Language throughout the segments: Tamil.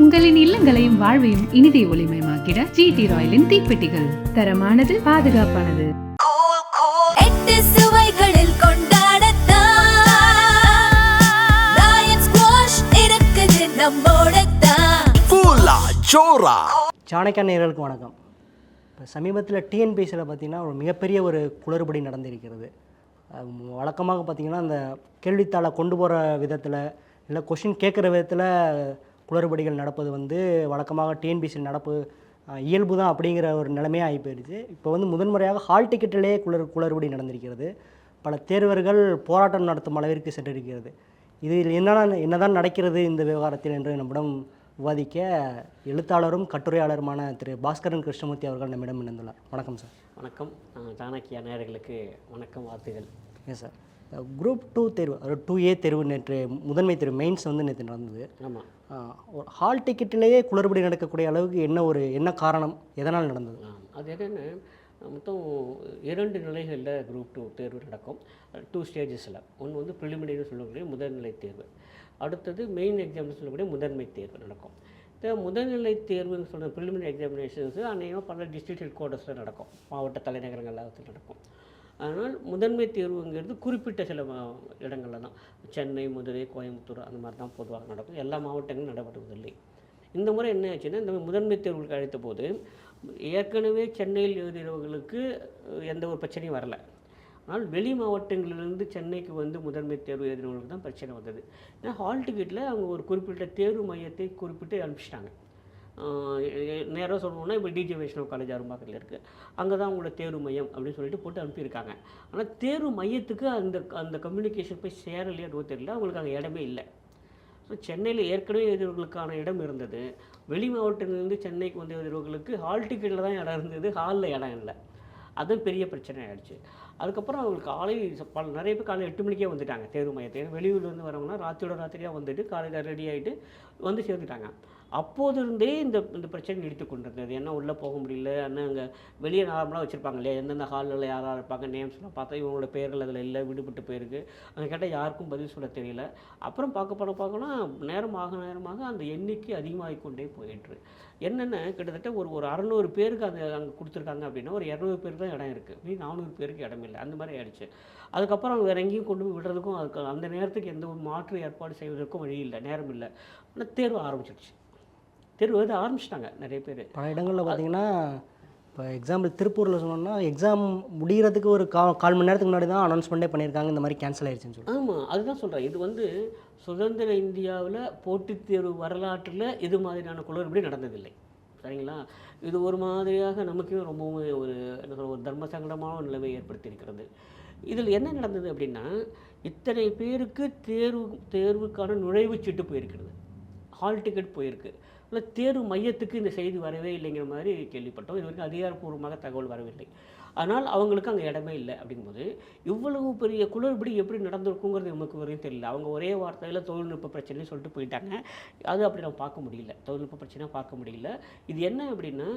உங்களின் இல்லங்களையும் வாழ்வையும் இனிதே ஒளிமயமாக்கிட ஜிடி ராயலின் தீப்பெட்டிகள். தரமானது, பாதுகாப்பானது. எட்டு சுவைகளில் கொண்டாடத்தான் ராயல் ஸ்குவாஷ் இருக்குது நம்மோடத்தான். சாணக்கியா நேயர்களுக்கு வணக்கம். இப்போ சமீபத்தில் டிஎன்பிஎஸ்சியில் பார்த்திங்கன்னா ஒரு மிகப்பெரிய ஒரு குளறுபடி நடந்திருக்கிறது. வழக்கமாக பார்த்திங்கன்னா அந்த கேள்வித்தாளை கொண்டு போகிற விதத்தில் இல்லை கொஷின் கேட்குற விதத்தில் குளறுபடிகள் நடப்பது வழக்கமாக டிஎன்பிஎஸ்சியில் நடப்பு இயல்பு தான் அப்படிங்கிற ஒரு நிலைமையாக ஆகி போயிடுச்சு. இப்போ முதன்முறையாக ஹால் டிக்கெட்டிலே குளறுபடி நடந்திருக்கிறது. பல தேர்வர்கள் போராட்டம் நடத்தும் அளவிற்கு சென்றிருக்கிறது. இதில் என்னதான் நடக்கிறது இந்த விவகாரத்தில் என்று நம்மிடம் விவாதிக்க எழுத்தாளரும் கட்டுரையாளருமான திரு பாஸ்கரன் கிருஷ்ணமூர்த்தி அவர்கள் நம்மிடம் இணைந்துள்ளார். வணக்கம் சார். வணக்கம். சாணக்கியா நேயர்களுக்கு வணக்கம், வாழ்த்துகள். ஏன் சார், குரூப் 2 தேர்வு, ஒரு 2A தேர்வு நேற்று முதன்மை தேர்வு மெயின்ஸ் நேற்று நடந்தது. ஆமாம். ஒரு ஹால் டிக்கெட்டிலேயே குளறுபடி நடக்கக்கூடிய அளவுக்கு என்ன காரணம், எதனால் நடந்தது? அது என்னென்னு மொத்தம் 2 நிலைகளில் குரூப் 2 தேர்வு நடக்கும். 2 ஸ்டேஜஸில். ஒன்று ப்ரிலிமினரின்னு சொல்லக்கூடிய முதல்நிலை தேர்வு, அடுத்தது மெயின் எக்ஸாம்னு சொல்லக்கூடிய முதன்மை தேர்வு நடக்கும். இந்த முதல்நிலை தேர்வுன்னு சொல்கிற ப்ரிலிமினரி எக்ஸாமினேஷன்ஸு அநேகமாக பல டிஸ்ட்ரிக்ட் ஹெட் குவார்ட்டர்ஸில் நடக்கும், மாவட்ட தலைநகரங்கள் எல்லாத்துலையும் நடக்கும். அதனால் முதன்மை தேர்வுங்கிறது குறிப்பிட்ட சில இடங்களில் தான், சென்னை, மதுரை, கோயம்புத்தூர் அந்த மாதிரி தான் பொதுவாக நடக்கும். எல்லா மாவட்டங்களும் நடைபெறுவதில்லை. இந்த முறை என்ன ஆச்சுன்னா, இந்த முதன்மை தேர்வுகளுக்கு அழைத்த போது ஏற்கனவே சென்னையில் எழுதியவர்களுக்கு எந்த ஒரு பிரச்சனையும் வரலை. ஆனால் வெளி மாவட்டங்களிலிருந்து சென்னைக்கு முதன்மை தேர்வு எழுதினவங்களுக்கு தான் பிரச்சனை வந்தது. ஏன்னா ஹால் டிக்கெட்டில் அவங்க ஒரு குறிப்பிட்ட தேர்வு மையத்தை குறிப்பிட்டு அனுப்பிச்சிட்டாங்க. நேராக சொல்லணுன்னா இப்போ டிஜே வைஷ்ணவ் காலேஜ் அரும்பாக்கத்தில் இருக்குது, அங்கே தான் அவங்களோட தேர்வு மையம் அப்படின்னு சொல்லிட்டு போட்டு அனுப்பியிருக்காங்க. ஆனால் தேர்வு மையத்துக்கு அந்த கம்யூனிகேஷன் போய் சேரலையோ தெரியல, அவங்களுக்கு அங்கே இடமே இல்லை. ஸோ சென்னையில் ஏற்கனவே எழுதியவர்களுக்கான இடம் இருந்தது, வெளி மாவட்டத்திலேருந்து சென்னைக்கு எழுதியவர்களுக்கு ஹால் டிக்கெட்டில் தான் இடம் இருந்தது, ஹாலில் இடம் இல்லை. அதுவும் பெரிய பிரச்சனை ஆகிடுச்சு. அதுக்கப்புறம் அவங்களுக்கு நிறைய பேர் காலையில் 8 மணிக்கே வந்துட்டாங்க தேர்வு மையத்தை. வெளியூர்லேருந்து வரவங்கன்னா ராத்திரியாக வந்துட்டு காலையில் ரெடி ஆகிட்டு சேர்த்துட்டாங்க. அப்போது இருந்தே இந்த பிரச்சனை நீடித்து கொண்டிருந்தது. ஏன்னா உள்ளே போக முடியல, ஆனால் அங்கே வெளியே நார்மலாக வச்சுருப்பாங்க இல்லையா, எந்தெந்த ஹாலில் யாராக இருப்பாங்க, நேம்ஸ்லாம் பார்த்தா இவங்களோட பேர்கள் அதில் இல்லை, விடுபட்டு போயிருக்கு. அங்கே கேட்டால் யாருக்கும் பதில் சொல்ல தெரியல. அப்புறம் பார்க்கலாம் நேரமாக அந்த எண்ணிக்கை அதிகமாகி கொண்டே போயிட்டு என்னென்ன கிட்டத்தட்ட ஒரு 600 பேருக்கு அங்கே கொடுத்துருக்காங்க அப்படின்னா ஒரு 200 பேருக்கு தான் இடம் இருக்குது, 400 பேருக்கு இடம் இல்லை. அந்த மாதிரி ஆகிடுச்சு. அதுக்கப்புறம் வேறு எங்கேயும் கொண்டு போய் விடுறதுக்கும் அதுக்கு அந்த நேரத்துக்கு எந்த ஒரு மாற்று ஏற்பாடு செய்வதற்கும் வழி இல்லை, நேரம் இல்லை. ஆனால் தேர்வு ஆரம்பிச்சிடுச்சு. தேர்வு ஆரம்பிச்சிட்டாங்க நிறைய பேர். பல இடங்களில் பார்த்தீங்கன்னா, இப்போ எக்ஸாம்பிள் திருப்பூரில் சொன்னோம்னா எக்ஸாம் முடிகிறதுக்கு ஒரு கால் மணி நேரத்துக்கு முன்னாடி தான் அனௌன்ஸ்மெண்ட்டே பண்ணியிருக்காங்க, இந்த மாதிரி கேன்சல் ஆகிடுச்சுன்னு சொல்லி. ஆமாம், அதுதான் சொல்கிறேன். இது சுதந்திர இந்தியாவில் போட்டித் தேர்வு வரலாற்றில் இது மாதிரியான குளறுபடி நடந்ததில்லை. சரிங்களா? இது ஒரு மாதிரியாக நமக்கே ரொம்பவும் ஒரு தர்ம சங்கடமான ஒரு நிலைமை ஏற்படுத்தியிருக்கிறது. இதில் என்ன நடந்தது அப்படின்னா, இத்தனை பேருக்கு தேர்வுக்கான நுழைவுச்சீட்டு போயிருக்கிறது, ஹால் டிக்கெட் போயிருக்கு. இல்லை தேர்வு மையத்துக்கு இந்த செய்தி வரவே இல்லைங்கிற மாதிரி கேள்விப்பட்டோம். இது வரைக்கும் அதிகாரப்பூர்வமாக தகவல் வரவில்லை. ஆனால் அவங்களுக்கு அங்கே இடமே இல்லை. அப்படிங்கும்போது இவ்வளவு பெரிய குளறுபடி எப்படி நடந்திருக்குங்கிறது நமக்கு வரையும் தெரியல. அவங்க ஒரே வார்த்தையில் தொழில்நுட்ப பிரச்சனைன்னு சொல்லிட்டு போயிட்டாங்க. அது அப்படி நம்ம பார்க்க முடியல, தொழில்நுட்ப பிரச்சனை பார்க்க முடியல. இது என்ன அப்படின்னா,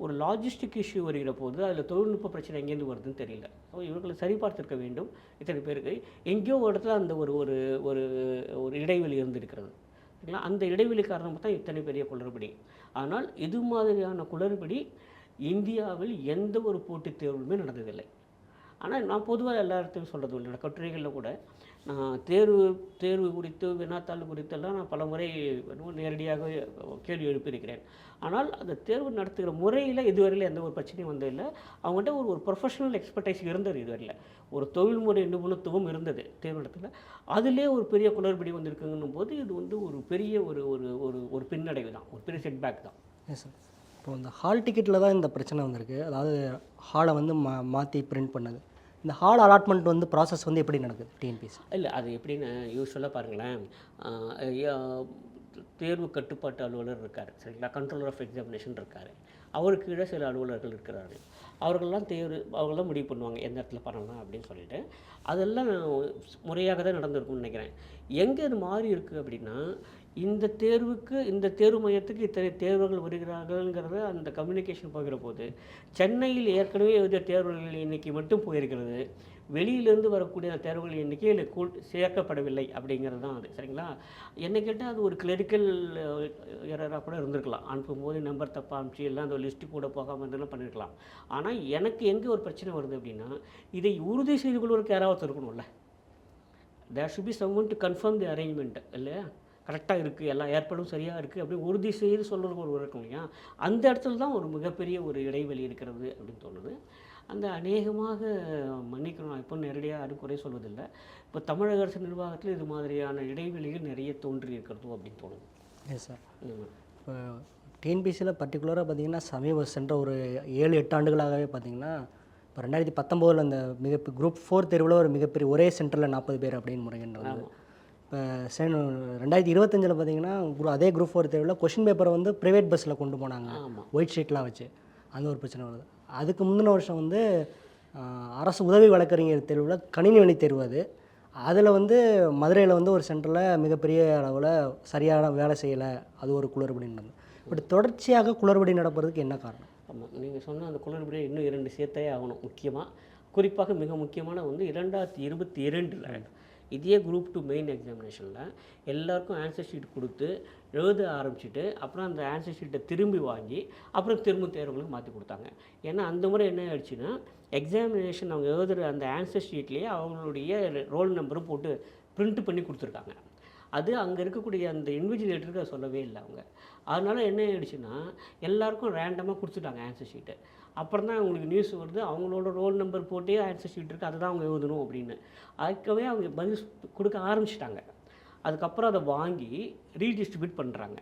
ஒரு லாஜிஸ்டிக் இஷ்யூ வருகிற போது அதில் தொழில்நுட்ப பிரச்சனை எங்கேருந்து வருதுன்னு தெரியல. ஸோ இவர்களை சரி பார்த்துருக்க வேண்டும். இத்தனை பேருக்கு எங்கேயோ ஒரு இடத்துல அந்த ஒரு இடைவெளி இருந்திருக்கிறது. அந்த இடைவெளி காரணமாக தான் இத்தனை பெரிய குளறுபடி. ஆனால் இது மாதிரியான குளறுபடி இந்தியாவில் எந்த ஒரு போட்டித் தேர்வுமே நடந்ததில்லை. ஆனால் நான் பொதுவாக எல்லா இடத்தையும் சொல்கிறது உண்டு, கட்டுரைகளில் கூட நான் தேர்வு குறித்து வினாத்தாள் குறித்தெல்லாம் நான் பல முறை நேரடியாக கேள்வி எழுப்பியிருக்கிறேன். ஆனால் அந்த தேர்வு நடத்துகிற முறையில் இதுவரையில் எந்த ஒரு பிரச்சனையும் வந்ததில்லை. அவங்ககிட்ட ஒரு ப்ரொஃபஷனல் எக்ஸ்பர்டைஸ் இருந்தது, இதுவரையில் ஒரு தொழில்முறை நிபுணத்துவம் இருந்தது தேர்வு நடத்துல. அதிலே ஒரு பெரிய குளறுபடி வந்திருக்குங்கும் போது இது ஒரு பெரிய ஒரு பின்னடைவு தான், ஒரு பெரிய செட்பேக் தான். Yes sir. இப்போ இந்த ஹால் டிக்கெட்டில் தான் இந்த பிரச்சனை வந்திருக்கு. அதாவது ஹாலை மாற்றி பிரிண்ட் பண்ணது. இந்த ஹால் அலாட்மெண்ட் ப்ராசஸ் எப்படி நடக்குது டிஎன்பிஎஸ்சி? இல்லை, அது எப்படின்னு யூஸ்வலாக பாருங்களேன், தேர்வு கட்டுப்பாட்டு அலுவலர் இருக்கார், சரிங்களா, கண்ட்ரோலர் ஆஃப் எக்ஸாமினேஷன் இருக்கார், அவருக்கு கீழே சில அலுவலர்கள் இருக்கிறார்கள். அவர்கள்லாம் முடிவு பண்ணுவாங்க எந்த இடத்துல பண்ணலாம் அப்படின்னு சொல்லிட்டு. அதெல்லாம் முறையாக தான் நடந்திருக்கும்னு நினைக்கிறேன். எங்கே அது மாறி இருக்குது அப்படின்னா, இந்த தேர்வு மையத்துக்கு இத்தனை தேர்வுகள் வருகிறார்கள்ங்கிறத அந்த கம்யூனிகேஷன் போகிற போது சென்னையில் ஏற்கனவே எழுதிய தேர்வுகள் எண்ணிக்கை மட்டும் போயிருக்கிறது, வெளியிலேருந்து வரக்கூடிய அந்த தேர்வுகள் எண்ணிக்கை சேர்க்கப்படவில்லை அப்படிங்கிறது தான் அது. சரிங்களா? என்னை கேட்டால் அது ஒரு கிளரிக்கல் எரராக கூட இருந்திருக்கலாம். அனுப்பும்போது நம்பர் தப்பாக அனுப்பிச்சு எல்லாம் அந்த லிஸ்ட்டு கூட போகாமல் இருந்தெல்லாம் பண்ணியிருக்கலாம். ஆனால் எனக்கு எங்கே ஒரு பிரச்சனை வருது அப்படின்னா, இதை உறுதி செய்து கொள்வதற்கு யாராவது இருக்கணும்ல. There should be someone to confirm the arrangement இல்லையா? கரெக்டாக இருக்குது, எல்லா ஏற்பாடும் சரியாக இருக்குது அப்படின்னு உறுதி செய்து சொல்கிறதுக்கு ஒரு இருக்கும் இல்லையா? அந்த இடத்துல தான் ஒரு மிகப்பெரிய ஒரு இடைவெளி இருக்கிறது அப்படின்னு தோணுது. அந்த அநேகமாக மன்னிக்கணும், நான் இப்போ நேரடியாக யாரும் குறை சொல்வதில்லை. இப்போ தமிழக அரசு நிர்வாகத்தில் இது மாதிரியான இடைவெளிகள் நிறைய தோன்றி இருக்கிறதோ அப்படின்னு தோணுது. Yes sir. இப்போ டிஎன்பிசியில் பர்டிகுலராக பார்த்தீங்கன்னா சென்ற ஒரு 7-8 ஆண்டுகளாகவே பார்த்தீங்கன்னா, இப்போ 2019 அந்த குரூப் 4 தேர்வில் ஒரு மிகப்பெரிய ஒரே சென்டரில் 40 பேர் அப்படின்னு முறைகின்றது. இப்போ 2025 பார்த்தீங்கன்னா அதே குரூப் 4 தேர்வில் கொஷின் பேப்பரை வந்து ப்ரைவேட் பஸ்ஸில் கொண்டு போனாங்க, ஒயிட் ஷீட்லாம் வச்சு. அந்த ஒரு பிரச்சனை வருது. அதுக்கு முந்தின வருஷம் வந்து அரசு உதவி வழக்கறிஞர் தேர்வில் கணினி வழி தேர்வு அது. அதில் வந்து மதுரையில் வந்து ஒரு சென்டரில் மிகப்பெரிய அளவில் சரியான வேலை செய்யலை, அது ஒரு குளறுபடி நடந்தது. பட் தொடர்ச்சியாக குளறுபடி நடப்பதுக்கு என்ன காரணம்? ஆமாம், நீங்கள் சொன்ன அந்த குளறுபடியை இன்னும் 2 சேர்த்தே ஆகணும். குறிப்பாக மிக முக்கியமான வந்து 2022 இதே குரூப் 2 மெயின் எக்ஸாமினேஷனில் எல்லாருக்கும் ஆன்சர் ஷீட் கொடுத்து எழுத ஆரம்பிச்சுட்டு அப்புறம் அந்த ஆன்சர் ஷீட்டை திரும்பி வாங்கி அப்புறம் திரும்ப தேர்வுகளுக்கு மாற்றி கொடுத்தாங்க. ஏன்னா அந்த முறை என்ன ஆயிடுச்சுன்னா, எக்ஸாமினேஷன் அவங்க எழுதுகிற அந்த ஆன்சர் ஷீட்லேயே அவங்களுடைய ரோல் நம்பரும் போட்டு பிரிண்ட் பண்ணி கொடுத்துருக்காங்க. அது அங்கே இருக்கக்கூடிய அந்த இன்விஜிலேட்டருக்கு அதை சொல்லவே இல்லை அவங்க. அதனால் என்ன ஆயிடுச்சுன்னா, எல்லாருக்கும் ரேண்டமாக கொடுத்துட்டாங்க ஆன்சர் ஷீட்டு. அப்புறம் தான் அவங்களுக்கு நியூஸ் வருது, அவங்களோட ரோல் நம்பர் போட்டே ஆன்சர் ஷீட் இருக்குது, அதை தான் அவங்க எழுதணும் அப்படின்னு. அதுக்கவே அவங்க பதில் கொடுக்க ஆரம்பிச்சிட்டாங்க. அதுக்கப்புறம் அதை வாங்கி ரீடிஸ்ட்ரிபியூட் பண்ணுறாங்க.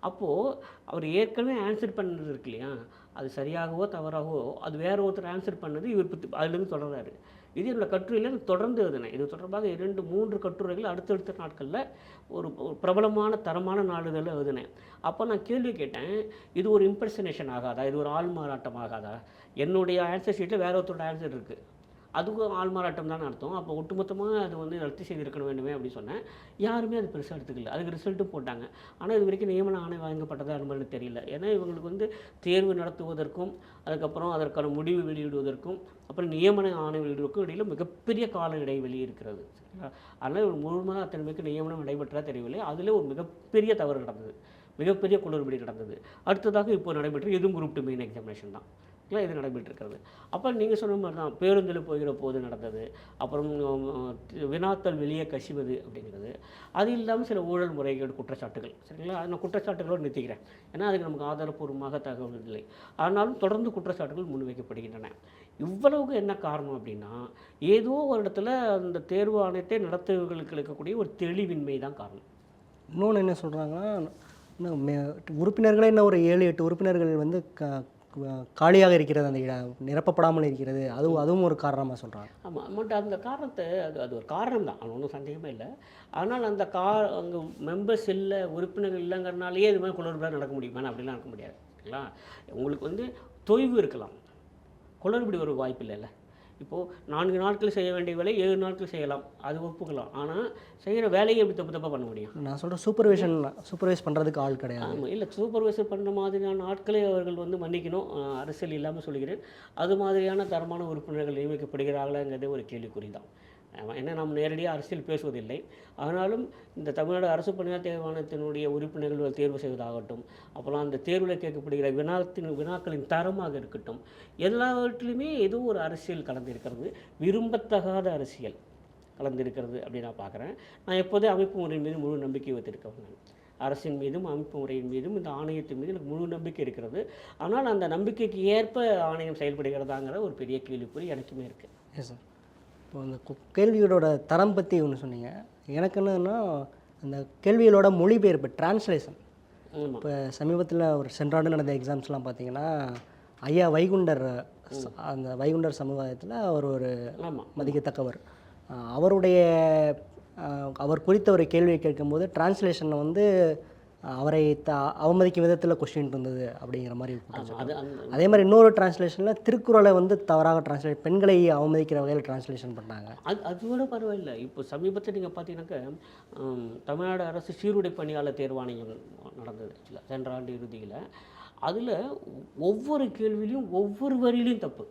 அப்போது அவர் ஏற்கனவே ஆன்சர் பண்ணது இருக்கு இல்லையா, அது சரியாகவோ தவறாகவோ அது வேறு ஒருத்தர் ஆன்சர் பண்ணது இவர் அதுலேருந்து தொடர்றாரு. இது என்னோடய கட்டுரையில் தொடர்ந்து எழுதினேன். இது தொடர்பாக 2-3 கட்டுரைகள் அடுத்தடுத்த நாட்களில் ஒரு பிரபலமான தரமான நாளிதழில் எழுதினேன். அப்போ நான் கேள்வி கேட்டேன், இது ஒரு இம்ப்ரெஷனேஷன் ஆகாதா, இது ஒரு ஆள்மாறாட்டம் ஆகாதா? என்னுடைய ஆன்சர் ஷீட்டில் வேற ஒருத்தரோட ஆன்சர் இருக்குது, அதுக்கும் ஆள்மாறாட்டம் தான் அர்த்தம். அப்போ ஒட்டுமொத்தமாக அது வந்து ரத்து செய்திருக்கணும் வேண்டுமே அப்படின்னு சொன்னேன். யாருமே அது பெருசாக எடுத்துக்கல. அதுக்கு ரிசல்ட்டும் போட்டாங்க. ஆனால் இது வரைக்கும் நியமன ஆணை வழங்கப்பட்டதா அனுமதி தெரியல. ஏன்னா இவங்களுக்கு வந்து தேர்வு நடத்துவதற்கும் அதுக்கப்புறம் அதற்கான முடிவு வெளியிடுவதற்கும் அப்புறம் நியமன ஆணை வெளியிடுவதற்கும் இடையில் மிகப்பெரிய கால இடைவெளி இருக்கிறது. சரிங்களா? அதனால் ஒரு முழுமையாக அத்தனை பேருக்கு நியமனம் நடைபெற்றா தெரியவில்லை. அதில் ஒரு மிகப்பெரிய தவறு நடந்தது, மிகப்பெரிய குளறுபடி நடந்தது. அடுத்ததாக இப்போ நடைபெற்ற இதுவும் குரூப் 2 மெயின் எக்ஸாமினேஷன் தான் இது நடைபெற்றிருக்கிறது. அப்போ நீங்கள் சொன்ன மாதிரி தான் பேருந்தில் போகிற போது நடந்தது. அப்புறம் வினாக்கள் வெளியே கசிவது அப்படிங்கிறது. அது இல்லாமல் சில ஊழல் முறைகேடு குற்றச்சாட்டுகள். சரிங்களா? நான் குற்றச்சாட்டுகளோடு நிறுத்திக்கிறேன். ஏன்னா அதுக்கு நமக்கு ஆதாரப்பூர்வமாக தகவல் இல்லை. ஆனாலும் தொடர்ந்து குற்றச்சாட்டுகள் முன்வைக்கப்படுகின்றன. இவ்வளவுக்கு என்ன காரணம் அப்படின்னா, ஏதோ ஒரு இடத்துல அந்த தேர்வு ஆணையத்தை நடத்துவர்களுக்கு இருக்கக்கூடிய ஒரு தெளிவின்மை தான் காரணம். இன்னொன்று என்ன சொல்கிறாங்கன்னா, இன்னும் உறுப்பினர்களே இன்னும் ஒரு 7-8 உறுப்பினர்கள் வந்து காலியாக இருக்கிறது, அந்த நிரப்பப்படாமல் இருக்கிறது, அதுவும் ஒரு காரணமாக சொல்கிறாங்க. ஆமாம், மட்டும் அந்த காரணத்தை அது ஒரு காரணம் தான், அது ஒன்றும் சந்தேகமே இல்லை. ஆனால் அந்த அங்கே மெம்பர்ஸ் இல்லை, உறுப்பினர்கள் இல்லைங்கிறனாலேயே இது மாதிரி குளறுபடியாக நடக்க முடியுமா? அப்படிலாம் நடக்க முடியாது. சரிங்களா? உங்களுக்கு வந்து தொய்வு இருக்கலாம், குளறுபடி ஒரு வாய்ப்பு இல்லைல்ல. இப்போது 4 நாட்கள் செய்ய வேண்டிய வேலை 7 நாட்கள் செய்யலாம், அது ஒப்புக்கலாம். ஆனால் செய்கிற வேலையை எப்படி தப்பாக பண்ண முடியும்? நான் சொல்கிறேன், சூப்பர்வைஸ் பண்ணுறதுக்கு ஆள் கிடையாது. ஆமாம், இல்லை சூப்பர்வைசர் பண்ணுற மாதிரியான ஆட்களை அவர்கள் வந்து மன்னிக்கணும். அரசியல் இல்லாமல் சொல்கிறேன், அது மாதிரியான தரமான உறுப்பினர்கள் நியமிக்கப்படுகிறார்களாங்கிறதே ஒரு கேள்விக்குறி தான். ஏன்னா நாம் நேரடியாக அரசியல் பேசுவதில்லை. ஆனாலும் இந்த தமிழ்நாடு அரசு பணியாளர் தேர்வாணையத்தினுடைய உறுப்பினர்கள் தேர்வு செய்வதாகட்டும், அப்புறம் அந்த தேர்வில் கேட்கப்படுகிற வினாக்களின் தரமாக இருக்கட்டும், எல்லாவற்றிலுமே ஏதோ ஒரு அரசியல் கலந்திருக்கிறது, விரும்பத்தகாத அரசியல் கலந்திருக்கிறது அப்படின்னு நான் பார்க்குறேன். நான் எப்போதே அமைப்பு முறையின் மீது முழு நம்பிக்கை வைத்திருக்கேன். அரசின் மீதும் அமைப்பு முறையின் மீதும் இந்த ஆணையத்தின் மீது எனக்கு முழு நம்பிக்கை இருக்கிறது. ஆனால் அந்த நம்பிக்கைக்கு ஏற்ப ஆணையம் செயல்படுகிறதாங்கிற ஒரு பெரிய கேள்விக்குறி எனக்குமே இருக்குது. Yes sir. இப்போ அந்த கேள்விகளோட தரம் பற்றி ஒன்று சொன்னீங்க. எனக்கு என்னன்னா, அந்த கேள்விகளோட மொழிபெயர்ப்பு டிரான்ஸ்லேஷன். இப்போ சமீபத்தில் ஒரு சென்றாண்டு நடந்த எக்ஸாம்ஸ்லாம் பார்த்தீங்கன்னா, ஐயா வைகுண்டர், அந்த வைகுண்டர் சமுதாயத்தில் அவர் ஒரு மதிக்கத்தக்கவர். அவர் குறித்த ஒரு கேள்வியை கேட்கும்போது டிரான்ஸ்லேஷனில் வந்து அவரை அவமதிக்கும் விதத்தில் கொஸ்டின் இருந்தது அப்படிங்கிற மாதிரி. அதே மாதிரி இன்னொரு டிரான்ஸ்லேஷனில் திருக்குறளை வந்து தவறாக டிரான்ஸ்லேட், பெண்களை அவமதிக்கிற வகையில் டிரான்ஸ்லேஷன் பண்ணாங்க. அது கூட பரவாயில்லை. இப்போ சமீபத்தில் நீங்கள் பார்த்தீங்கன்னாக்க தமிழ்நாடு அரசு சீருடை பணியாளர் தேர்வாணையம் நடந்தது சென்ற ஆண்டு இறுதியில். அதில் ஒவ்வொரு கேள்வியிலையும் ஒவ்வொரு வரியிலையும் தப்பு.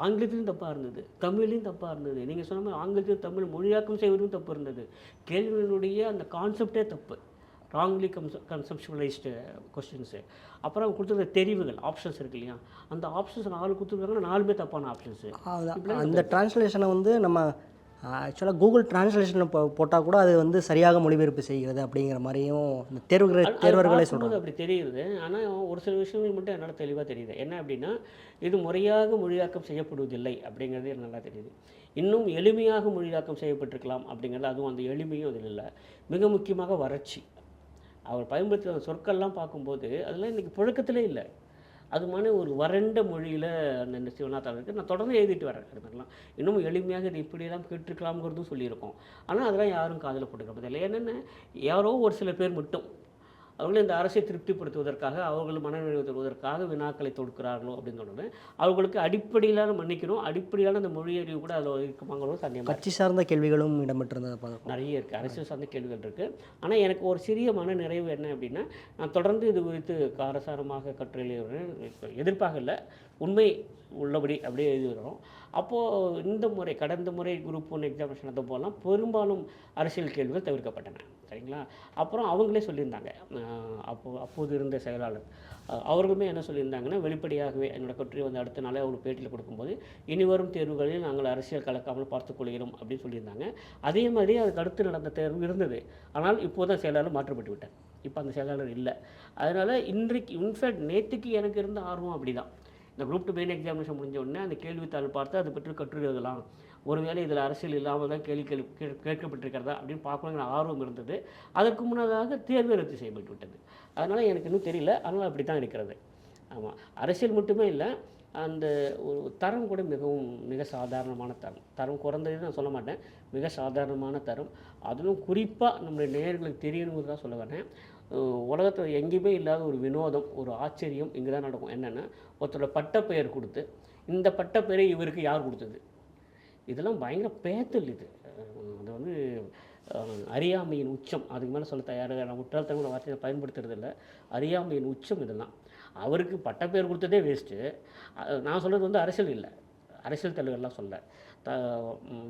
ஆங்கிலத்திலும் தப்பாக இருந்தது, தமிழ்லையும் தப்பாக இருந்தது. நீங்கள் சொன்ன மாதிரி ஆங்கிலத்திலும் தமிழ் மொழியாக்கம் செய்வதும் தப்பு இருந்தது. கேள்வியினுடைய அந்த கான்செப்டே தப்பு, ராங்லி கன்செப்ஷுவலைஸ்டு கொஸ்டின்ஸு. அப்புறம் அவங்க கொடுத்துருக்க தெரிவுகள் ஆப்ஷன்ஸ் இருக்கு இல்லையா, அந்த ஆப்ஷன்ஸ் 4 கொடுத்துருக்காங்கன்னா 4மே தப்பான ஆப்ஷன்ஸு. அந்த டிரான்ஸ்லேஷனை வந்து நம்ம ஆக்சுவலாக கூகுள் டிரான்ஸ்லேஷனில் போட்டால் கூட அது வந்து சரியாக மொழிபெயர்ப்பு செய்கிறது அப்படிங்கிற மாதிரியும் இந்த தேர்வர்களே சொல்கிறாங்க. அப்படி தெரியுது. ஆனால் ஒரு சில விஷயங்கள் மட்டும் என்னால் தெளிவாக தெரியுது. என்ன அப்படின்னா, இது முறையாக மொழியாக்கம் செய்யப்படுவதில்லை அப்படிங்கிறது எனக்கு நல்லா தெரியுது. இன்னும் எளிமையாக மொழியாக்கம் செய்யப்பட்டிருக்கலாம் அப்படிங்கிறது, அதுவும் அந்த எளிமையும் அதில் இல்லை. மிக முக்கியமாக வறட்சி, அவர் பயன்படுத்துகிற சொற்கள்லாம் பார்க்கும்போது அதெல்லாம் இன்றைக்கி புழக்கத்திலே இல்லை. அது மாதிரி ஒரு வறண்ட மொழியில் அந்த சிவநாதன் இருக்குது. நான் தொடர்ந்து எழுதிட்டு வரேன். அது மாதிரிலாம் இன்னும் எளிமையாக இது இப்படியெல்லாம் கேட்டிருக்கலாம்ங்கிறதும் சொல்லியிருக்கோம். ஆனால் அதெல்லாம் யாரும் காதில் போட்டுக்கிறதில்லை. என்னென்ன யாரோ ஒரு சில பேர் மட்டும் அவர்கள் இந்த அரசை திருப்திப்படுத்துவதற்காக, அவர்கள் மனநிறைவு தருவதற்காக வினாக்களை தொடுக்கிறார்களோ அப்படின்னு சொன்னது. அவர்களுக்கு அடிப்படையிலான மன்னிக்கணும், அடிப்படையிலான அந்த மொழியறிவு கூட அதில் இருக்குமாங்கிறதும் சந்தேகம். கட்சி சார்ந்த கேள்விகளும் இடம்பெற்றிருந்ததை பார்க்கணும். நிறைய இருக்குது, அரசியல் சார்ந்த கேள்விகள் இருக்குது. ஆனால் எனக்கு ஒரு சிறிய மன நிறைவு என்ன அப்படின்னா, நான் தொடர்ந்து இது குறித்து காரசாரமாக கட்டுரையில் எதிர்ப்பாக இல்லை, உண்மை உள்ளபடி அப்படியே எழுதி வரோம். அப்போது இந்த முறை கடந்த முறை குரூப் 1 எக்ஸாமினேஷன் நடந்த போதெல்லாம் பெரும்பாலும் அரசியல் கேள்விகள் தவிர்க்கப்பட்டன. சரிங்களா? அப்புறம் அவங்களே சொல்லியிருந்தாங்க, அப்போது இருந்த செயலாளர் அவர்களுமே என்ன சொல்லியிருந்தாங்கன்னா, வெளிப்படையாகவே என்னோடய கட்டுரை வந்து அடுத்த நாளே அவங்க பேட்டியில் கொடுக்கும்போது, இனி வரும் தேர்வுகளில் நாங்கள் அரசியல் கலக்காமல் பார்த்துக்கொள்கிறோம் அப்படின்னு சொல்லியிருந்தாங்க. அதே மாதிரி அதுக்கு அடுத்து நடந்த தேர்வு இருந்தது. ஆனால் இப்போதான் செயலாளர் மாற்றப்பட்டு விட்டார். இப்போ அந்த செயலாளர் இல்லை. அதனால் இன்றைக்கு இன்ஃபேக்ட் நேற்றுக்கு எனக்கு இருந்த ஆர்வம் அப்படி தான். இந்த குரூப் 2 மெயின் எக்ஸாமினேஷன் முடிஞ்ச உடனே அந்த கேள்வித்தாள் பார்த்து அதை பற்றி கட்டுரை எழுதலாம், ஒருவேளை இதில் அரசியல் இல்லாமல் தான் கேட்கப்பட்டிருக்கிறதா அப்படின்னு பார்க்கணுங்கிற ஆர்வம் இருந்தது. அதற்கு முன்னதாக தேர்வு ரத்து செய்யப்பட்டு விட்டது. அதனால் எனக்கு இன்னும் தெரியல. அதனால் அப்படி தான் இருக்கிறது. ஆமாம், அரசியல் மட்டுமே இல்லை, அந்த ஒரு தரம் கூட மிக சாதாரணமான தரம் குறைந்தது நான் சொல்ல மாட்டேன், மிக சாதாரணமான தரம். அதிலும் குறிப்பாக நம்முடைய நேயர்களுக்கு தெரியணுங்கிறது தான் சொல்ல வரேன். உலகத்தில் எங்கேயுமே இல்லாத ஒரு வினோதம், ஒரு ஆச்சரியம் இங்கே தான் நடக்கும். என்னென்னா, ஒருத்தரோட பட்டப்பெயர் கொடுத்து, இந்த பட்டப்பெயரை இவருக்கு யார் கொடுத்தது, இதெல்லாம் பயங்கர பேத்தல். இது அது வந்து அறியாமையின் உச்சம். அதுக்கு மேலே சொல்ல தயாராக நான் முட்டாள்தனமான வார்த்தையை பயன்படுத்துறது இல்லை. அறியாமையின் உச்சம் இதெல்லாம். அவருக்கு பட்டப்பெயர் கொடுத்ததே வேஸ்ட்டு. நான் சொல்கிறது வந்து அரசியல் இல்லை, அரசியல் தலைவர்லாம் சொல்ல,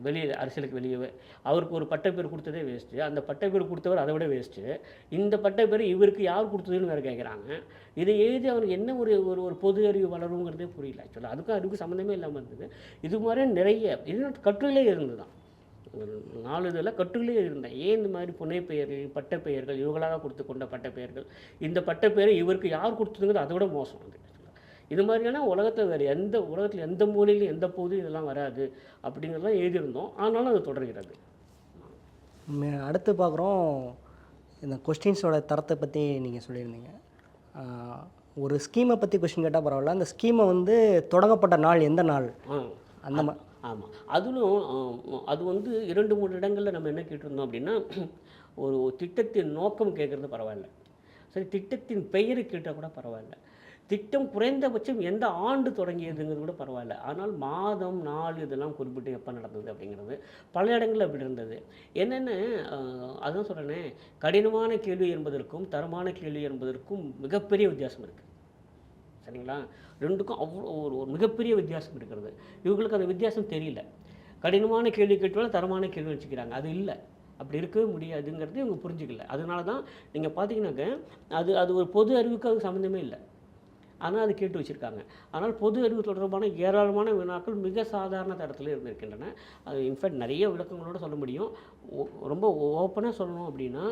வெளியே அரசியலுக்கு வெளியே அவருக்கு ஒரு பட்டப்பேர் கொடுத்ததே வேஸ்ட்டு. அந்த பட்டப்பேர் கொடுத்தவர் அதை விட வேஸ்ட்டு. இந்த பட்டப்பேர் இவருக்கு யார் கொடுத்ததுன்னு வேறு கேட்குறாங்க. இதை எழுதி அவருக்கு என்ன ஒரு ஒரு பொது அறிவு வளருங்கிறதே புரியல. ஆக்சுவலாக அதுக்கும் அறிவுக்கு சம்மந்தமே இல்லாமல் இருந்தது. இது மாதிரி நிறைய இது கட்டுரையிலே இருந்து தான், ஒரு 4 இதில் கட்டுரையிலே இருந்தேன். ஏன் இந்த மாதிரி புனைப்பெயர்கள், பட்டப்பெயர்கள், இவங்களாக கொடுத்து கொண்ட பட்டப்பெயர்கள், இந்த பட்டப்பெயரை இவருக்கு யார் கொடுத்ததுங்கிறது அதை விட மோசம். அது இது மாதிரியான உலகத்தில் வேறு உலகத்தில் எந்த மூலையிலும் எந்த போதும் இதெல்லாம் வராது அப்படிங்கிறதெல்லாம் எழுதியிருந்தோம். ஆனாலும் அது தொடர்கிறது. அடுத்து பார்க்குறோம், இந்த கொஸ்டின்ஸோட தரத்தை பற்றி நீங்கள் சொல்லியிருந்தீங்க. ஒரு ஸ்கீமை பற்றி கொஸ்டின் கேட்டால் பரவாயில்ல, அந்த ஸ்கீமை வந்து தொடங்கப்பட்ட நாள் எந்த நாள் அந்த மாதிரி. ஆமாம், அதிலும் அது வந்து 2-3 இடங்களில் நம்ம என்ன கேட்டிருந்தோம் அப்படின்னா, ஒரு திட்டத்தின் நோக்கம் கேட்குறது பரவாயில்ல, சரி திட்டத்தின் பெயரை கேட்டால் கூட பரவாயில்ல, திட்டம் குறைந்தபட்சம் எந்த ஆண்டு தொடங்கியதுங்கிறது கூட பரவாயில்ல, ஆனால் மாதம் நாள் இதெல்லாம் குறிப்பிட்டு எப்போ நடந்தது அப்படிங்கிறது பல இடங்களில் அப்படி இருந்தது. என்னென்ன அதான் சொல்கிறேனே, கடினமான கேள்வி என்பதற்கும் தரமான கேள்வி என்பதற்கும் மிகப்பெரிய வித்தியாசம் இருக்குது. சரிங்களா? ரெண்டுக்கும் அவ்வளோ ஒரு மிகப்பெரிய வித்தியாசம் இருக்கிறது. இவங்களுக்கு அந்த வித்தியாசம் தெரியல. கடினமான கேள்வி கேட்டாலும் தரமான கேள்வி வச்சுக்கிறாங்க. அது இல்லை, அப்படி இருக்கவே முடியாதுங்கிறது இவங்க புரிஞ்சுக்கல. அதனால தான் நீங்கள் பார்த்தீங்கன்னாக்க அது ஒரு பொது அறிவுக்கு அது சம்மந்தமே இல்லை, ஆனால் அது கேட்டு வச்சுருக்காங்க. ஆனால் பொது அறிவு தொடர்பான ஏராளமான வினாக்கள் மிக சாதாரண தரத்தில் இருந்திருக்கின்றன. அது இன்ஃபேக்ட் நிறைய விளக்கங்களோடு சொல்ல முடியும். ரொம்ப ஓப்பனாக சொல்லணும் அப்படின்னா,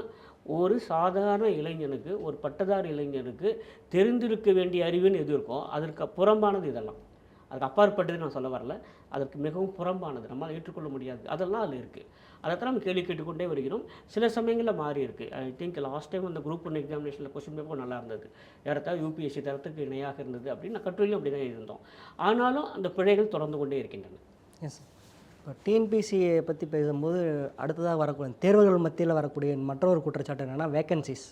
ஒரு சாதாரண இளைஞனுக்கு, ஒரு பட்டதாரி இளைஞனுக்கு தெரிந்திருக்க வேண்டிய அறிவுன்னு எது இருக்கோ அதற்கு புறம்பானது இதெல்லாம். அதுக்கு அப்பாற்பட்டது நான் சொல்ல வரல, அதற்கு மிகவும் புறம்பானது, நம்மளால் ஏற்றுக்கொள்ள முடியாது, அதெல்லாம் அதில் இருக்குது. அதைத்தான் நம்ம கேள்வி கேட்டுக்கொண்டே வருகிறோம். சில சமயங்களில் மாறி இருக்குது. ஐ திங்க் லாஸ்ட் டைம் அந்த குரூப் 1 எக்ஸாமினேஷனில் கொஸ்டின் பேப்பர் நல்லா இருந்தது, ஏறத்தாழ யூபிஎஸ்சி தரத்துக்கு இணையாக இருந்தது அப்படின்னு நான் கட்டுரையிலும் அப்படி தான் இருந்தோம். ஆனாலும் அந்த பிழைகள் தொடர்ந்து கொண்டே இருக்கின்றன. எஸ், இப்போ டிஎன்பிசியை பற்றி பேசும்போது அடுத்ததாக வரக்கூடிய தேர்வுகள் மத்தியில் வரக்கூடிய மற்றொரு குற்றச்சாட்டு என்னென்னா வேக்கன்சிஸ்.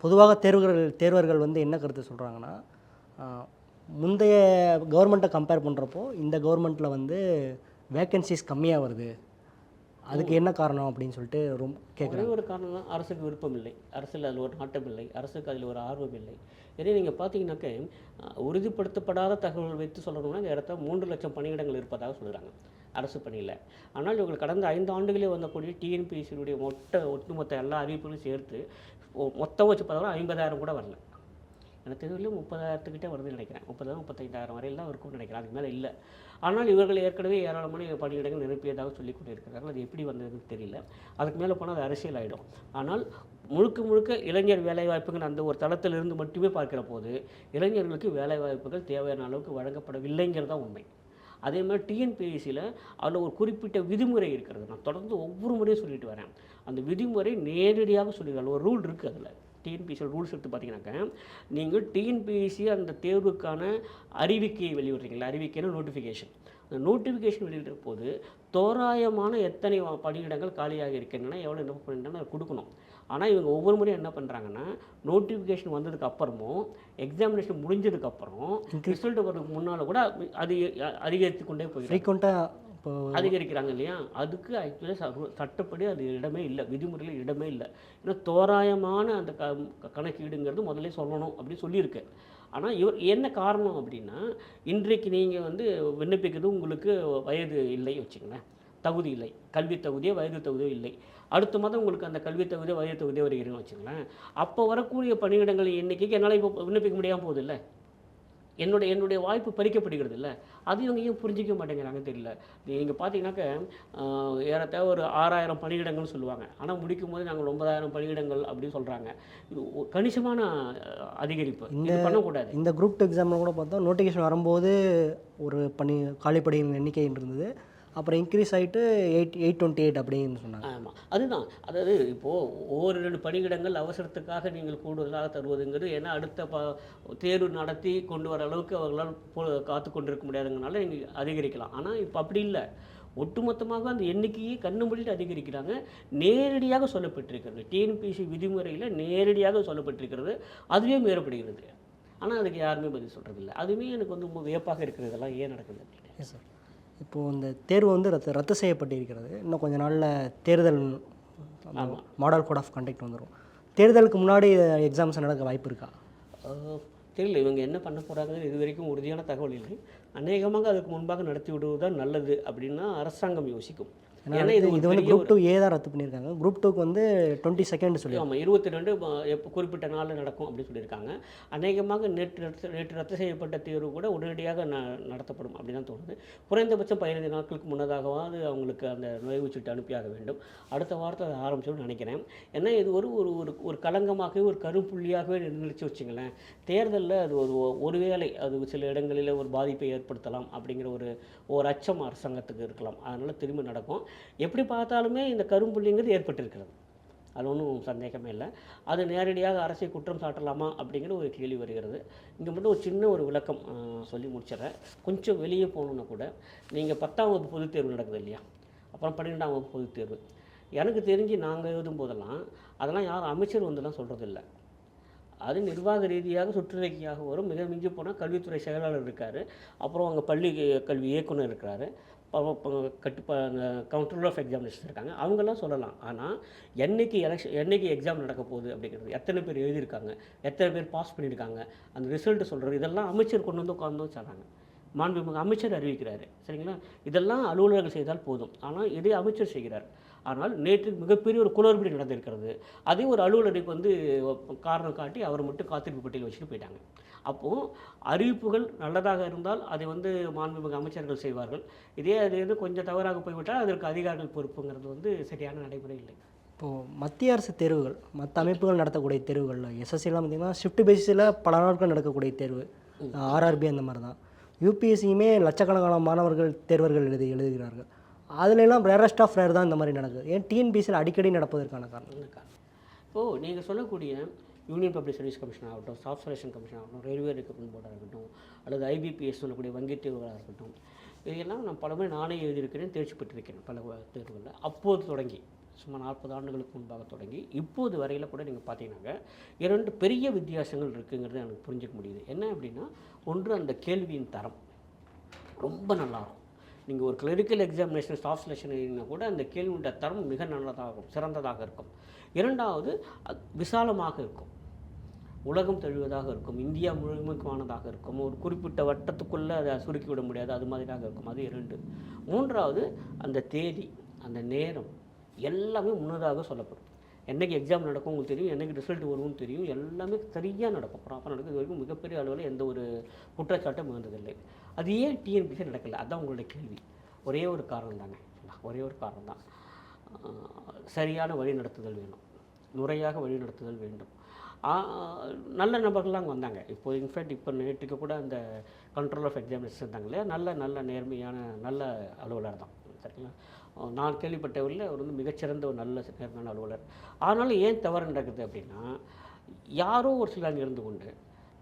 பொதுவாக தேர்வர்கள் வந்து என்ன கருத்து சொல்கிறாங்கன்னா, முந்தைய கவர்மெண்ட்டை கம்பேர் பண்ணுறப்போ இந்த கவர்மெண்ட்டில் வந்து வேக்கன்சிஸ் கம்மியாக வருது அதுக்கு என்ன காரணம் அப்படின்னு சொல்லிட்டு ரொம்ப ஒரே கேட்குறாங்க. ஒரு காரணம் தான், அரசுக்கு விருப்பம் இல்லை, அரசில் அதில் ஒரு நாட்டம் இல்லை, அரசுக்கு அதில் ஒரு ஆர்வம் இல்லை. இதே நீங்கள் பார்த்தீங்கன்னாக்க உறுதிப்படுத்தப்படாத தகவல் வைத்து சொல்லணும்னா ஏறத்தாழ 3 லட்சம் பணியிடங்கள் இருப்பதாக சொல்கிறாங்க அரசு பணியில். ஆனால் இவர்கள் கடந்த 5 ஆண்டுகளே வந்தக்கூடிய டிஎன்பிஎஸ்சியுடைய ஒட்டுமொத்த எல்லா அறிவிப்புகளையும் சேர்த்து மொத்தம் வச்சு பார்த்தோம்னா 50,000 கூட வரல. எனக்கு தெரிஞ்சு 30,000 வருதுன்னு நினைக்கிறேன். 30,000 35,000 வரையில் தான் இருக்கும்னு நினைக்கிறேன், அதுக்கு மேலே இல்லை. ஆனால் இவர்கள் ஏற்கனவே ஏராளமான பணியிடங்கள் நிரப்பியதாக சொல்லி கொண்டு இருக்கிறார்கள். அது எப்படி வந்ததுன்னு தெரியல. அதுக்கு மேலே போனால் அது அரசியல் ஆகிடும். ஆனால் முழுக்க முழுக்க இளைஞர் வேலைவாய்ப்புங்கிற அந்த ஒரு தளத்திலிருந்து மட்டுமே பார்க்கிற போது இளைஞர்களுக்கு வேலைவாய்ப்புகள் தேவையான அளவுக்கு வழங்கப்படவில்லைங்கிறது தான் உண்மை. அதே மாதிரி டிஎன்பிஎஸ்சியில் அதில் ஒரு குறிப்பிட்ட விதிமுறை இருக்கிறது. நான் தொடர்ந்து ஒவ்வொரு முறையும் சொல்லிட்டு வரேன். அந்த விதிமுறை நேரடியாக சொல்லிடுறாங்க. ஒரு ரூல் இருக்குது அதில். டிஎன்பிஎஸ்சி ரூல்ஸ் எடுத்து பார்த்தீங்கன்னாக்கா, நீங்கள் டிஎன்பிஎஸ்சி அந்த தேர்வுக்கான அறிவிக்கையை வெளியிடுறீங்களா, அறிவிக்கைனா நோட்டிஃபிகேஷன். அந்த நோட்டிஃபிகேஷன் வெளியிடுற போது தோராயமான எத்தனை பணியிடங்கள் காலியாக இருக்கின்றன, எவ்வளோ என்ன பண்ணிட்டோன்னா அதை கொடுக்கணும். ஆனால் இவங்க ஒவ்வொரு முறையும் என்ன பண்ணுறாங்கன்னா, நோட்டிஃபிகேஷன் வந்ததுக்கு அப்புறமும் எக்ஸாமினேஷன் முடிஞ்சதுக்கப்புறம் ரிசல்ட் வரதுக்கு முன்னால் கூட அது அதிகரித்து கொண்டே போய் ஃப்ரீக்வெண்ட்டாக இப்போ அதிகரிக்கிறாங்க இல்லையா. அதுக்கு ஆக்சுவலாக சட்டப்படி அது இடமே இல்லை, விதிமுறையில் இடமே இல்லை. ஏன்னா தோராயமான அந்த கணக்கீடுங்கிறது முதல்ல சொல்லணும் அப்படின்னு சொல்லியிருக்கு. ஆனால் இவர் என்ன காரணம் அப்படின்னா, இன்றைக்கு நீங்கள் வந்து விண்ணப்பிக்கிறது உங்களுக்கு வயது இல்லை வச்சுங்களேன், தகுதி இல்லை, கல்வி தகுதியோ வயது தகுதியோ இல்லை. அடுத்த மாதம் உங்களுக்கு அந்த கல்வி தகுதியோ வயது தகுதியோ வருகிறேன்னு வச்சுங்களேன். அப்போ வரக்கூடிய பணியிடங்கள் எண்ணிக்கைக்கு என்னால் இப்போ விண்ணப்பிக்க முடியாமல் போகுது இல்லை, என்னுடைய வாய்ப்பு பறிக்கப்படுகிறது இல்லை. அது இவங்க ஏன் புரிஞ்சிக்க மாட்டேங்கிறாங்க தெரியல. நீங்கள் பார்த்தீங்கன்னாக்க ஏறத்தாழ ஒரு 6,000 பணியிடங்கள்னு சொல்லுவாங்க. ஆனால் முடிக்கும் போது நாங்கள் 9,000 பணியிடங்கள் அப்படின்னு சொல்கிறாங்க. இது கணிசமான அதிகரிப்பு. இது பண்ணக்கூடாது. இந்த குரூப் 2 எக்ஸாமில் கூட பார்த்தா நோட்டிஃபிகேஷன் வரும்போது ஒரு காலிப்படையின் எண்ணிக்கை இருந்தது, அப்புறம் இன்க்ரீஸ் ஆகிட்டு 828 அப்படின்னு சொன்னாங்க. ஆமாம், அதுதான். அதாவது இப்போது ஒவ்வொரு 2 பணியிடங்கள் அவசரத்துக்காக நீங்கள் கூடுதலாக தருவதுங்கிறது, ஏன்னா அடுத்த தேர்வு நடத்தி கொண்டு வர அளவுக்கு அவர்களால் காத்து கொண்டிருக்க முடியாதுங்கிறனால நீங்கள் அதிகரிக்கலாம். ஆனால் இப்போ அப்படி இல்லை. ஒட்டுமொத்தமாக அந்த எண்ணிக்கையை கண்ணு மூடிட்டு அதிகரிக்கிறாங்க. நேரடியாக சொல்லப்பட்டிருக்கிறது, டிஎன்பிஎஸ்சி விதிமுறையில் நேரடியாக சொல்லப்பட்டிருக்கிறது. அதுவே மீறப்படுகிறது. ஆனால் அதுக்கு யாருமே பதில் சொல்கிறதில்ல. அதுவுமே எனக்கு வந்து ரொம்ப வியப்பாக இருக்கிறது, இதெல்லாம் ஏன் நடக்குது அப்படின்னு. Yes sir. இப்போது இந்த தேர்வு வந்து ரத்து செய்யப்பட்டிருக்கிறது. இன்னும் கொஞ்சம் நாளில் தேர்தல் மாடல் கோட் ஆஃப் கண்டக்ட் வந்துடும். தேர்தலுக்கு முன்னாடி எக்ஸாம்ஸ் நடக்க வாய்ப்பு இருக்கா? தெரியல, இவங்க என்ன பண்ண போகிறாங்கன்னு இது வரைக்கும் உறுதியான தகவல் இல்லை. அநேகமாக அதுக்கு முன்பாக நடத்தி விடுவது தான் நல்லது அப்படின்னா அரசாங்கம் யோசிக்கும். ஏன்னா இது வந்து குரூப் 2A தான் ரத்து பண்ணியிருக்காங்க. குரூப் 2க்கு வந்து 22 சொல்லி, ஆமாம் 22 எப்போ குறிப்பிட்ட நாளில் நடக்கும் அப்படின்னு சொல்லியிருக்காங்க. அநேகமாக நேற்று ரத்து செய்யப்பட்ட தேர்வு கூட உடனடியாக நடத்தப்படும் அப்படின்னு தான் தோணுது. குறைந்தபட்சம் 15 நாட்களுக்கு முன்னதாகவாது அவங்களுக்கு அந்த நுழைவுச்சீட்டு அனுப்பியாக வேண்டும். அடுத்த வாரத்தில் அதை ஆரம்பிச்சோன்னு நினைக்கிறேன். ஏன்னா இது ஒரு களங்கமாகவே ஒரு கருப்புள்ளியாகவே நினைச்சு வச்சுங்களேன். தேர்தலில் அது ஒருவேளை அது சில இடங்களில் ஒரு பாதிப்பை ஏற்படுத்தலாம் அப்படிங்கிற ஒரு அச்சம் அரசாங்கத்துக்கு இருக்கலாம். அதனால் திரும்பி நடக்கும். எப்படி பார்த்தாலுமே இந்த கரும்புள்ளிங்கிறது ஏற்பட்டிருக்கிறது, அது ஒன்றும் சந்தேகமே இல்லை. அது நேரடியாக அரசை குற்றம் சாட்டலாமா அப்படிங்கிற ஒரு கேள்வி வருகிறது. இங்கே மட்டும் ஒரு சின்ன ஒரு விளக்கம் சொல்லி முடிச்சிடறேன். கொஞ்சம் வெளியே போகணுன்னா கூட, நீங்கள் 10ஆம் வகுப்பு பொதுத் தேர்வு நடக்குது இல்லையா, அப்புறம் 12ஆம் வகுப்பு பொதுத் தேர்வு. எனக்கு தெரிஞ்சு நாங்கள் எழுதும் போதெல்லாம் அதெல்லாம் யாரும் அமைச்சர் வந்துலாம் சொல்கிறதில்ல. அது நிர்வாக ரீதியாக சுற்றறிக்கையாக வரும். மிக மிஞ்சி போனால் கல்வித்துறை செயலாளர் இருக்கார், அப்புறம் அங்கே பள்ளி கல்வி இயக்குனர் இருக்கிறாரு, கவுண்டர் ஆஃப் எக்ஸாமினேஷன் இருக்காங்க, அவங்கெல்லாம் சொல்லலாம். ஆனால் என்னைக்கு எக்ஸாம் நடக்க போகுது அப்படிங்கிறது, எத்தனை பேர் எழுதியிருக்காங்க, எத்தனை பேர் பாஸ் பண்ணியிருக்காங்க, அந்த ரிசல்ட்டு சொல்கிறது, இதெல்லாம் அமைச்சர் கொண்டு வந்து உட்காந்து சொல்கிறாங்க. மாண்புமிகு அமைச்சர் அறிவிக்கிறாரு, சரிங்களா. இதெல்லாம் அலுவலர்கள் செய்தால் போதும். ஆனால் இதே அமைச்சர் செய்கிறார். ஆனால் நேற்று மிகப்பெரிய ஒரு குளறுபடி நடந்திருக்கிறது. அதே ஒரு அலுவலருக்கு வந்து காரணம் காட்டி அவர் மட்டும் காத்திருப்பு பட்டியல் வச்சுட்டு போயிட்டாங்க. அப்போது அறிவிப்புகள் நல்லதாக இருந்தால் அதை வந்து மாண்புமிகு அமைச்சர்கள் செய்வார்கள். அது வந்து கொஞ்சம் தவறாக போய்விட்டால் அதற்கு அதிகாரிகள் பொறுப்புங்கிறது வந்து சரியான நடைமுறை இல்லை. இப்போது மத்திய அரசு தேர்வுகள், மற்ற அமைப்புகள் நடத்தக்கூடிய தேர்வுகளில் எஸ்எஸ்சிலாம் பார்த்திங்கன்னா ஷிஃப்ட் பேசிஸில் பல நாட்கள் நடக்கக்கூடிய தேர்வு, ஆர்ஆர்பி அந்த மாதிரி தான். யூபிஎஸ்சியுமே லட்சக்கணக்கான மாணவர்கள் தேர்வர்கள் எழுதுகிறார்கள். அதுலெல்லாம் ரேரஸ்ட் ஆஃப் ரேர் தான் இந்த மாதிரி நடக்குது. ஏன் டிஎன்பிஎஸ்சியில் அடிக்கடி நடப்பதற்கான காரணம்? இப்போது நீங்கள் சொல்லக்கூடிய யூனியன் பப்ளிக் சர்வீஸ் கமிஷன் ஆகட்டும், ஸ்டாஃப் செலெக்ஷன் கமிஷன் ஆகட்டும், ரயில்வே ரெக்ரூட்மெண்ட் போர்டாக இருக்கட்டும், அல்லது ஐபிபிஎஸ் சொல்லக்கூடிய வங்கி தேர்வுகளாக இருக்கட்டும், இதையெல்லாம் நான் பலமே நானே எழுதியிருக்கிறேன், தேர்ச்சி பெற்றிருக்கிறேன் பல தேர்வுகளில். அப்போது தொடங்கி சுமார் 40 ஆண்டுகளுக்கு முன்பாக தொடங்கி இப்போது வரையில் கூட நீங்கள் பார்த்தீங்கன்னாக்க 2 பெரிய வித்தியாசங்கள் இருக்குங்கிறது எனக்கு புரிஞ்சிக்க முடியுது. என்ன அப்படின்னா, ஒன்று அந்த கேள்வியின் தரம் ரொம்ப நல்லாயிருக்கும். நீங்கள் ஒரு கிளரிக்கல் எக்ஸாமினேஷன் ஸ்டாஃப் செலெக்ஷன் எழுதினா கூட அந்த கேள்வியுடைய தரம் மிக நல்லதாகும், சிறந்ததாக இருக்கும். இரண்டாவது விசாலமாக இருக்கும், உலகம் தழுவதாக இருக்கும், இந்தியா முழுமைக்கானதாக இருக்கும், ஒரு குறிப்பிட்ட வட்டத்துக்குள்ளே அதை சுருக்கி விட முடியாது, அது மாதிரியாக இருக்கும். அது 2. மூன்றாவது அந்த தேதி, அந்த நேரம் எல்லாமே முன்னதாக சொல்லப்படும். என்றைக்கு எக்ஸாம் நடக்கும் உங்களுக்கு தெரியும், என்றைக்கு ரிசல்ட் வரும்னு தெரியும், எல்லாமே சரியாக நடக்கும், ப்ராப்பராக நடக்கும். இது வரைக்கும் மிகப்பெரிய அளவில் எந்த ஒரு குற்றச்சாட்டும் இருந்ததில்லை. அது ஏன் டிஎன்பிசி நடக்கலை? அதுதான் உங்களுடைய கேள்வி. ஒரே ஒரு காரணம் தாங்க, ஒரே ஒரு காரணம் தான். சரியான வழிநடத்துதல் வேணும், முறையாக வழிநடத்துதல் வேண்டும். நல்ல நபர்கள்லாம் வந்தாங்க. இப்போ இன்ஃபேக்ட் இப்போ நேற்றுக்கு கூட அந்த கண்ட்ரோல் ஆஃப் எக்ஸாமினேஷன் இருந்தாங்க இல்லையா, நல்ல நேர்மையான நல்ல அலுவலர் தான், சரிங்களா. நான் கேள்விப்பட்டவரில் அவர் வந்து மிகச்சிறந்த ஒரு நல்ல நேர்மையான அலுவலர். ஆனாலும் ஏன் தவறு நடக்குது அப்படின்னா, யாரோ ஒரு சிலர் இருந்து கொண்டு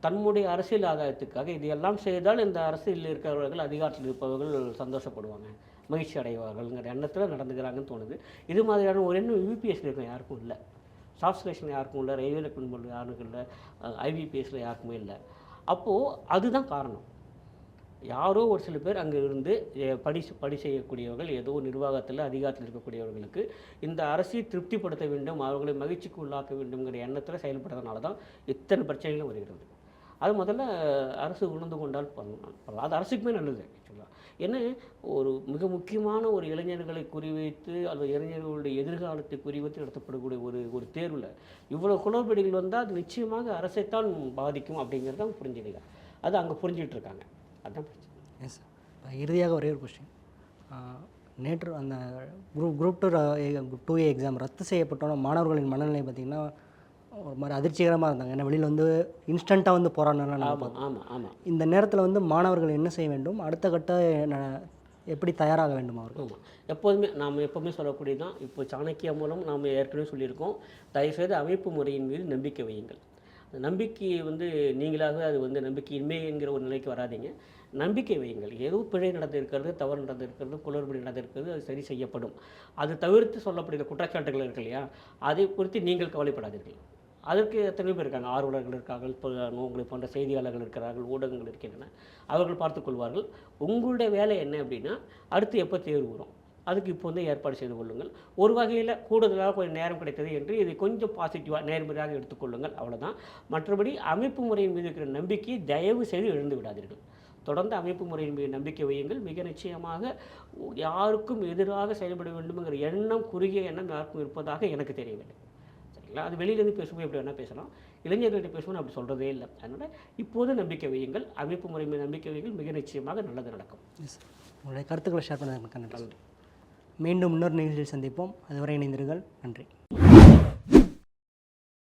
தன்னுடைய அரசியல் ஆதாயத்துக்காக இதையெல்லாம் செய்தால் இந்த அரசியலில் இருக்கிறவர்கள், அதிகாரத்தில் இருப்பவர்கள் சந்தோஷப்படுவாங்க, மகிழ்ச்சி அடைவார்கள்ங்கிற எண்ணத்தில் நடந்துக்கிறாங்கன்னு தோணுது. இது மாதிரியான ஒரு எண்ணம் யூபிஎஸ்சியில் இருக்க யாருக்கும் இல்லை, ஸ்டாஃப் செலெக்ஷன் யாருக்கும் இல்லை, ரயில்வே ரெக்ரூட்மெண்ட் போர்டு யாருக்கும் இல்லை, ஐபிபிஎஸ்சில் யாருக்குமே இல்லை. அப்போது அதுதான் காரணம். யாரோ ஒரு சில பேர் அங்கே இருந்து படி செய்யக்கூடியவர்கள், ஏதோ நிர்வாகத்தில் அதிகாரத்தில் இருக்கக்கூடியவர்களுக்கு இந்த அரசை திருப்திப்படுத்த வேண்டும், அவர்களை மகிழ்ச்சிக்கு உள்ளாக்க வேண்டும்ங்கிற எண்ணத்தில் செயல்படுறதுனால தான் இத்தனை பிரச்சனைகளும் வருகிறது. அது முதல்ல அரசு உணர்ந்து கொண்டால் பண்ணலாம், அது அரசுக்குமே நல்லது ஆக்சுவலாக. ஏன்னா ஒரு மிக முக்கியமான ஒரு இளைஞர்களை குறிவைத்து அல்லது இளைஞர்களுடைய எதிர்காலத்தை குறிவைத்து நடத்தப்படக்கூடிய ஒரு தேர்வில் இவ்வளோ குளறுபடிகள் வந்தால் அது நிச்சயமாக அரசைத்தான் பாதிக்கும் அப்படிங்கிறத புரிஞ்சுடுங்க. அது அங்கே புரிஞ்சுட்டு இருக்காங்க, அதுதான் பிரச்சனை. Yes sir. இறுதியாக ஒரே ஒரு கொஸ்டின். நேற்று அந்த குரூப் 2A எக்ஸாம் ரத்து செய்யப்பட்டோன்னா மாணவர்களின் மனநிலை பார்த்திங்கன்னா ஒரு மாதிரி அதிர்ச்சிகரமாக இருந்தாங்க. ஏன்னா வெளியில் வந்து இன்ஸ்டண்ட்டாக வந்து போராடணும். ஆமாம். இந்த நேரத்தில் வந்து மாணவர்கள் என்ன செய்ய வேண்டும், அடுத்த கட்ட எப்படி தயாராக வேண்டும் அவர்கள்? நாம் எப்போவுமே சொல்லக்கூடியதான். இப்போ சாணக்கியா மூலம் நாம் ஏற்கனவே சொல்லியிருக்கோம், தயவுசெய்து அமைப்பு முறையின் மீது நம்பிக்கை வையுங்கள். அந்த நம்பிக்கையை வந்து நீங்களாக அது வந்து நம்பிக்கையின்மைங்கிற ஒரு நிலைக்கு வராதிங்க. நம்பிக்கை வையுங்கள். ஏதோ பிழை நடந்திருக்கிறது, தவறு நடந்திருக்கிறது, குளறுபடி நடந்திருக்கிறது, அது சரி செய்யப்படும். அது தவிர்த்து சொல்லப்படுகிற குற்றச்சாட்டுகள் இருக்கு இல்லையா, அதை குறித்து நீங்கள் கவலைப்படாதீர்கள். அதற்கு எத்தனை பேர் இருக்காங்க, ஆர்வலர்கள் இருக்கார்கள், இப்போ உங்களை போன்ற செய்தியாளர்கள் இருக்கிறார்கள், ஊடகங்கள் இருக்கின்றன, அவர்கள் பார்த்துக்கொள்வார்கள். உங்களுடைய வேலை என்ன அப்படின்னா, அடுத்து எப்போ தேர்வு வரும், அதுக்கு இப்போ வந்து ஏற்பாடு செய்து கொள்ளுங்கள். ஒரு வகையில் கூடுதலாக கொஞ்சம் நேரம் கிடைத்தது என்று இதை கொஞ்சம் பாசிட்டிவாக நேர்மறையாக எடுத்துக்கொள்ளுங்கள், அவ்வளோதான். மற்றபடி அமைப்பு முறையின் மீது இருக்கிற நம்பிக்கையை தயவு செய்து இழந்து விடாதீர்கள். தொடர்ந்து அமைப்பு முறையின் மீது நம்பிக்கை வையுங்கள். மிக நிச்சயமாக யாருக்கும் எதிராக செயல்பட வேண்டும்ங்கிற எண்ணம், குறுகிய எண்ணம் யாருக்கும் இருப்பதாக எனக்கு தெரியவில்லை, சரிங்களா. அது வெளியிலேருந்து பேசும்போது எப்படி வேணால் பேசலாம், இளைஞர்கள்ட்ட பேசும்போது அப்படி சொல்கிறதே இல்லை. அதனால் இப்போது நம்பிக்கை வையுங்கள், அமைப்பு முறை மீது நம்பிக்கை வையுங்கள், மிக நிச்சயமாக நல்லது நடக்கும். உங்களுடைய கருத்துக்களை ஷேர் பண்ண நன்றி. மீண்டும் இன்னொரு நிகழ்ச்சியில் சந்திப்போம். அதுவரை இணைந்தீர்கள். நன்றி.